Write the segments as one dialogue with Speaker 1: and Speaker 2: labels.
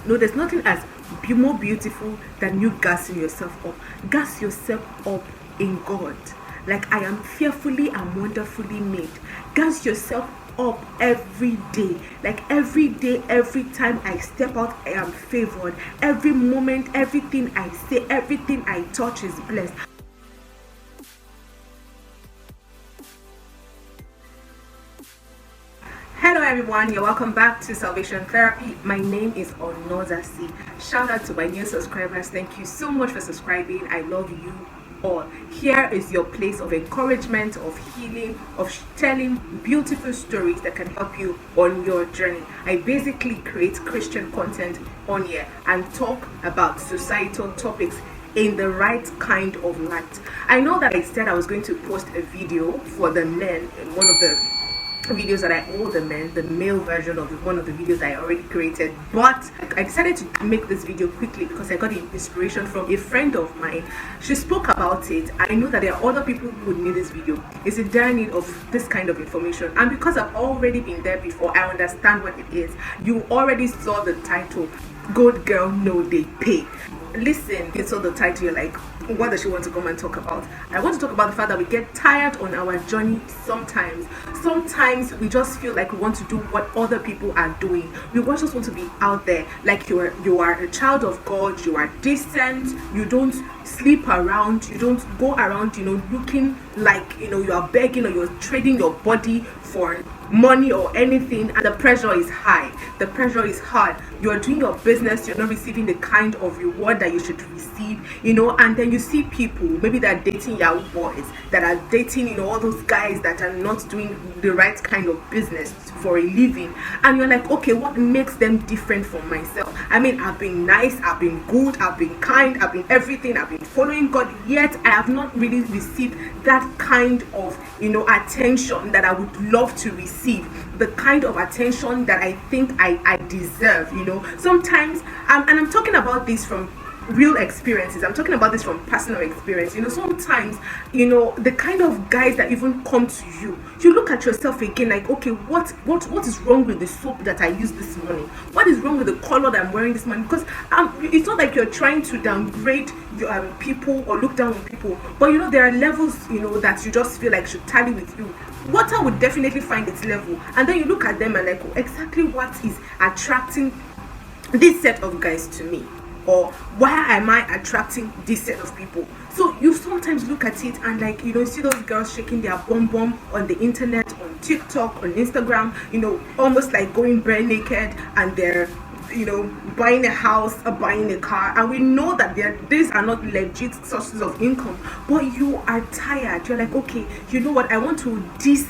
Speaker 1: No, there's nothing as more beautiful than you gassing yourself up. Gas yourself up in God. Like, I am fearfully and wonderfully made. Gas yourself up every day. Like, every day, every time I step out, I am favored. Every moment, everything I say, everything I touch is blessed. Hello everyone, you're welcome back to Salvation Therapy. My name is Onozasi. Shout out to my new subscribers. Thank you so much for subscribing. I love you all. Here is your place of encouragement, of healing, of telling beautiful stories that can help you on your journey. I basically create Christian content on here and talk about societal topics in the right kind of light. I know that I said I was going to post a video for the men in one of the videos that I owe the men, the male version of one of the videos I already created, but I decided to make this video quickly because I got inspiration from a friend of mine. She spoke about it. I know that there are other people who would need this video. It's in dire need of this kind of information, and because I've already been there before, I understand what it is. You already saw the title, Good Girl No They Pay. Listen, you saw the title, you're like, what does she want to come and talk about? I want to talk about the fact that we get tired on our journey sometimes. Sometimes we just feel like we want to do what other people are doing. We just want to be out there, like you are a child of God, you are decent, you don't sleep around, you don't go around, looking like, you are begging or you're trading your body for money or anything, and the pressure is high, the pressure is hard. You're doing your business, you're not receiving the kind of reward that you should receive, and then you see people, maybe they're dating Yahoo boys, that are dating, all those guys that are not doing the right kind of business for a living, and you're like, okay, what makes them different from myself? I mean, I've been nice, I've been good, I've been kind, I've been everything, I've been following God, yet I have not really received that kind of attention that I would love to receive, the kind of attention that I think I deserve. Sometimes and I'm talking about this from real experiences. I'm talking about this from personal experience. Sometimes the kind of guys that even come to you, you look at yourself again like, okay, what is wrong with the soap that I used this morning? What is wrong with the color that I'm wearing this morning? Because it's not like you're trying to downgrade people or look down on people, but there are levels that you just feel like should tally with you. Water would definitely find its level, and then you look at them and like, exactly what is attracting this set of guys to me, or why am I attracting this set of people? So you sometimes look at it and like, see those girls shaking their bum bum on the internet, on TikTok, on Instagram, almost like going bare naked, and they're buying a house or buying a car, and we know that these are not legit sources of income, but you are tired. You're like, okay, you know what, I want to this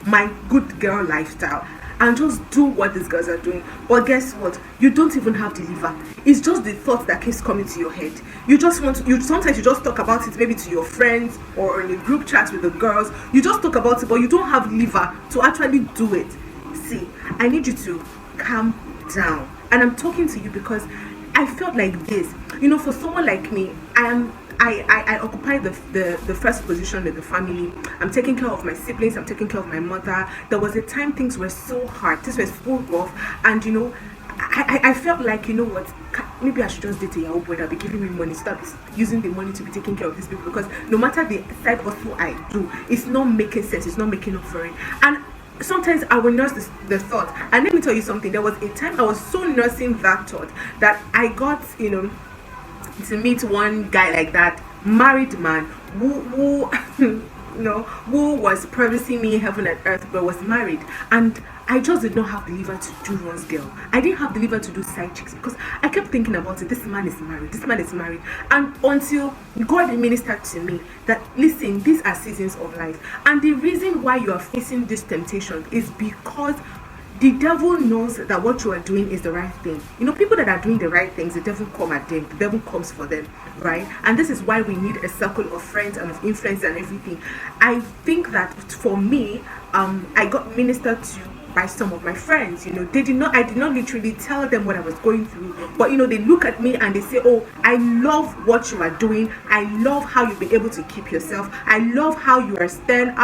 Speaker 1: my good girl lifestyle and just do what these girls are doing. But guess what? You don't even have the liver. It's just the thought that keeps coming to your head. You just want to, sometimes you just talk about it maybe to your friends or in a group chat with the girls. You just talk about it, but you don't have liver to actually do it. See, I need you to calm down. And I'm talking to you because I felt like this. For someone like me, I occupy the first position in the family. I'm taking care of my siblings, I'm taking care of my mother. There was a time things were so hard, things were so rough, and I felt like, what, maybe I should just date a Yahoo boy that be giving me money, stop using the money to be taking care of these people, because no matter the side hustle I do, it's not making sense, it's not making up for it. And sometimes I will nurse the thought. And let me tell you something, there was a time I was so nursing that thought that I got to meet one guy like that, married man, who who was promising me heaven and earth, but was married. And I just did not have the liver to do one's girl. I didn't have the liver to do side chicks because I kept thinking about it. This man is married. And until God ministered to me that, listen, these are seasons of life. And the reason why you are facing this temptation is because the devil knows that what you are doing is the right thing. People that are doing the right things, the devil come at them, the devil comes for them, right? And this is why we need a circle of friends and of influence and everything. I think that for me, I got ministered to by some of my friends. I did not literally tell them what I was going through, but they look at me and they say, oh, I love what you are doing, I love how you've been able to keep yourself, I love how you are stern,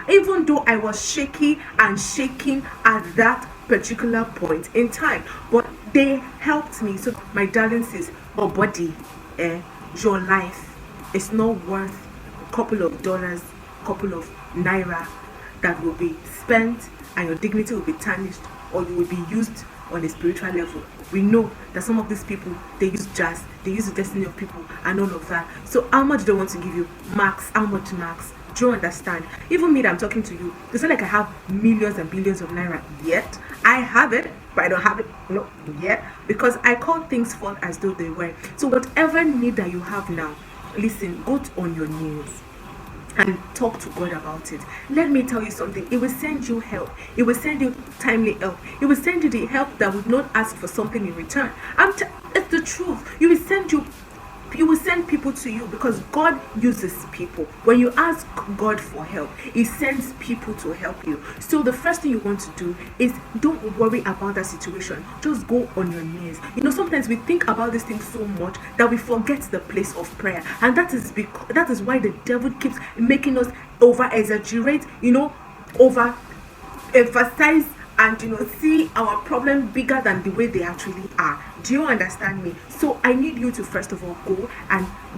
Speaker 1: even though I was shaky and shaking at that particular point in time. But They helped me. So my darling says, oh body, your life is not worth a couple of dollars, couple of naira that will be spent, and your dignity will be tarnished, or you will be used on a spiritual level. We know that some of these people, they use jazz, they use the destiny of people and all of that. So how much do they want to give you? Max, how much max? Do you understand? Even me that I'm talking to you, it's not like I have millions and billions of naira yet. I have it, but I don't have it yet, because I call things forth as though they were. So whatever need that you have now, listen, go on your knees and talk to God about it. Let me tell you something. It will send you help. It will send you timely help. It will send you the help that would not ask for something in return. It's the truth. You will send people to you, because God uses people. When you ask God for help, He sends people to help you. So the first thing you want to do is, don't worry about that situation. Just go on your knees. Sometimes we think about this thing so much that we forget the place of prayer, and that is why the devil keeps making us over exaggerate, over emphasize, and see our problem bigger than the way they actually are. Do you understand me? So I need you to first of all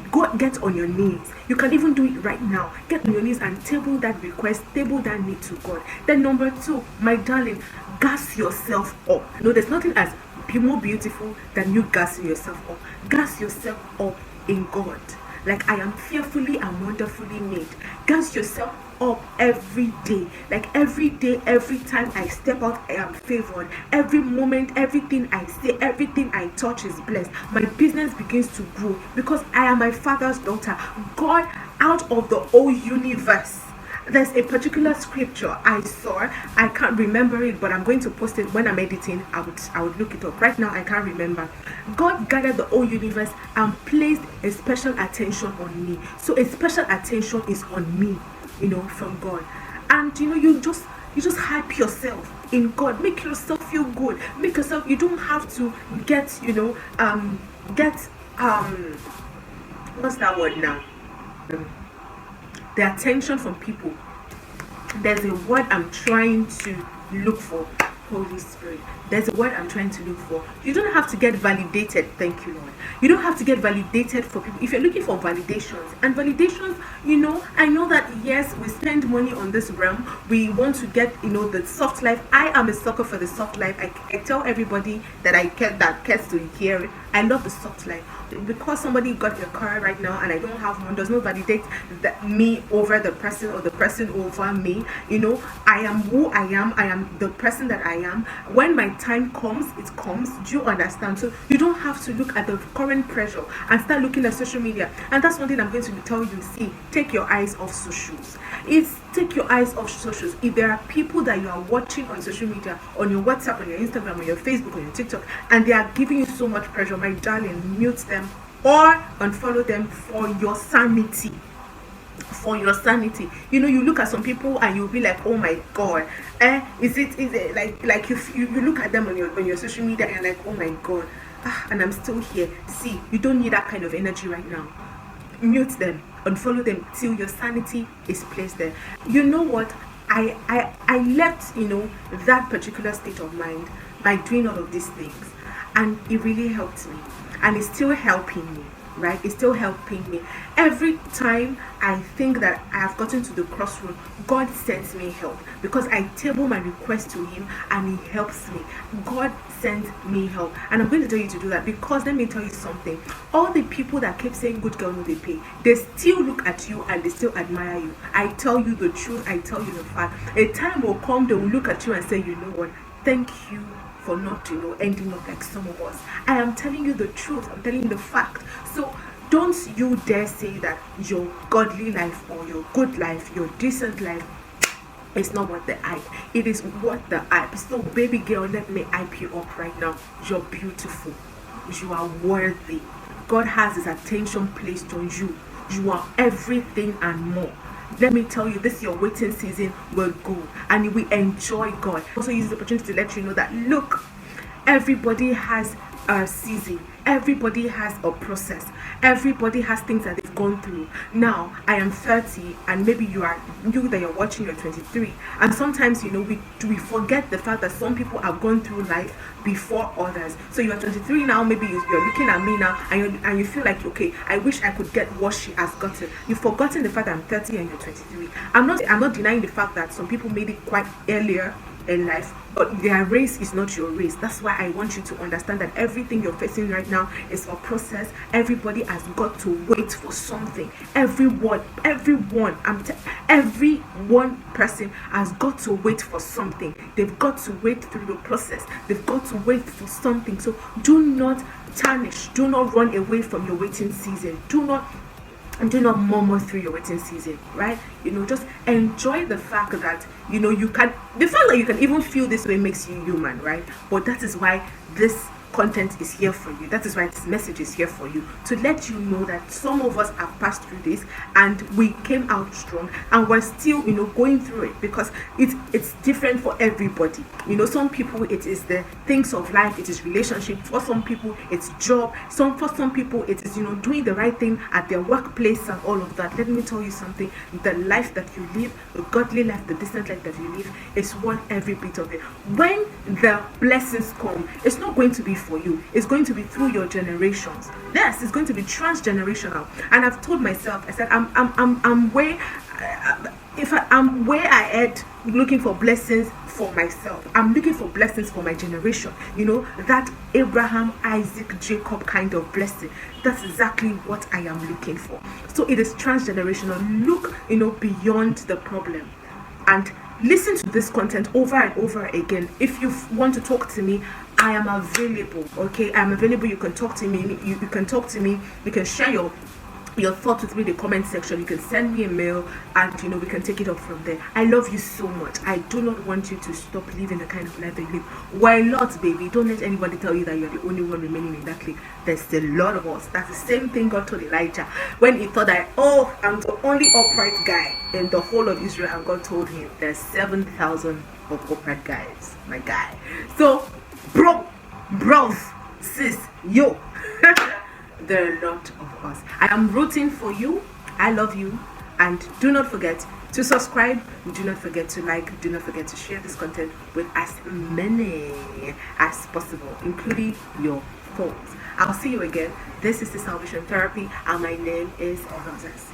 Speaker 1: go get on your knees. You can even do it right now. Get on your knees and table that request, table that need to God. Then number 2, my darling, gas yourself up. There's nothing as more beautiful than you gassing yourself up. Gas yourself up in God. Like, I am fearfully and wonderfully made. Gas yourself up every day. Like, every day, every time I step out, I am favored. Every moment, everything I say, everything I touch is blessed. My business begins to grow because I am my Father's daughter. God, out of the whole universe, there's a particular scripture I saw. I can't remember it, but I'm going to post it when I'm editing. I would look it up. Right now, I can't remember. God gathered the whole universe and placed a special attention on me. So a special attention is on me, from God. And you just hype yourself in God. Make yourself feel good. Make yourself. You don't have to get what's that word now? The attention from people. There's a word I'm trying to look for. Holy Spirit, there's a word I'm trying to look for. You don't have to get validated. Thank you, Lord. You don't have to get validated for people. If you're looking for validations, and validations, I know that yes, we spend money on this realm. We want to get, the soft life. I am a sucker for the soft life. I tell everybody that cares to hear it. I love the soft life. Because somebody got a car right now and I don't have one, does not validate me over the person or the person over me. I am who I am. I am the person that I am. When my time comes, it comes. Do you understand? So you don't have to look at the current pressure and start looking at social media. And that's one thing I'm going to tell you. See, take your eyes off socials. Take your eyes off socials. If there are people that you are watching on social media, on your WhatsApp, on your Instagram, on your Facebook, on your TikTok, and they are giving you so much pressure, my darling, mute them or unfollow them for your sanity. For your sanity. You look at some people and you'll be like, oh my God, is it like you look at them on your social media and you're like, oh my God, and I'm still here. See, you don't need that kind of energy right now. Mute them, unfollow them till your sanity is placed there. You know what? I left that particular state of mind by doing all of these things, and it really helped me, and it's still helping me. Right? It's still helping me. Every time I think that I have gotten to the crossroad, God sends me help, because I table my request to Him and He helps me. God sends me help, and I'm going to tell you to do that, because let me tell you something. All the people that keep saying good girl no they pay, they still look at you and they still admire you. I tell you the truth. I tell you the fact. A time will come, they will look at you and say, you know what? Thank you for not ending up like some of us. I am telling you the truth. I'm telling you the fact. So don't you dare say that your godly life or your good life, your decent life, is not worth the hype. It is worth the hype. So baby girl, let me hype you up right now. You're beautiful. You are worthy. God has His attention placed on you. You are everything and more. Let me tell you, this your waiting season will go, and you will enjoy God. Also use the opportunity to let you know that, look, everybody has season. Everybody has a process. Everybody has things that they've gone through. Now I am 30, and maybe you that you're watching, you're 23, and sometimes we forget the fact that some people have gone through life before others. So you're 23 now, maybe you're looking at me now, and you feel like, okay, I wish I could get what she has gotten. You've forgotten the fact that I'm 30 and you're 23. I'm not denying the fact that some people made it quite earlier in life, but their race is not your race. That's why I want you to understand that everything you're facing right now is a process. Everybody has got to wait for something. Every one person has got to wait for something. They've got to wait through the process. They've got to wait for something. So do not tarnish, do not run away from your waiting season. Do not murmur through your waiting season, right? Just enjoy the fact that the fact that you can even feel this way makes you human, right? But that is why this content is here for you. That is why this message is here for you, to let you know that some of us have passed through this and we came out strong, and we're still going through it, because it's different for everybody. Some people it is the things of life, it is relationship. For some people it's job. For some people it is doing the right thing at their workplace and all of that. Let me tell you something: the life that you live, the godly life, the decent life that you live, is worth every bit of it. When the blessings come, it's not going to be for you, it's going to be through your generations. Yes, it's going to be transgenerational. And I've told myself, I said, I'm way I'm way ahead, looking for blessings for myself. I'm looking for blessings for my generation. That Abraham, Isaac, Jacob kind of blessing. That's exactly what I am looking for. So it is transgenerational. Look beyond the problem, and listen to this content over and over again. If you want to talk to me, I am available. Okay, I'm available. You can talk to me. You can talk to me. You can share your thoughts with me in the comment section. You can send me a mail, and we can take it up from there. I love you so much. I do not want you to stop living the kind of life that you live. Why not, baby? Don't let anybody tell you that you're the only one remaining in that clique. There's a lot of us. That's the same thing God told Elijah when he thought that, oh, I'm the only upright guy in the whole of Israel, and God told him there's 7,000 of upright guys, my guy. So bros, sis, yo. There are a lot of us. I am rooting for you. I love you. And do not forget to subscribe. Do not forget to like. Do not forget to share this content with as many as possible, including your folks. I'll see you again. This is the Salvation Therapy, and my name is Onoza C.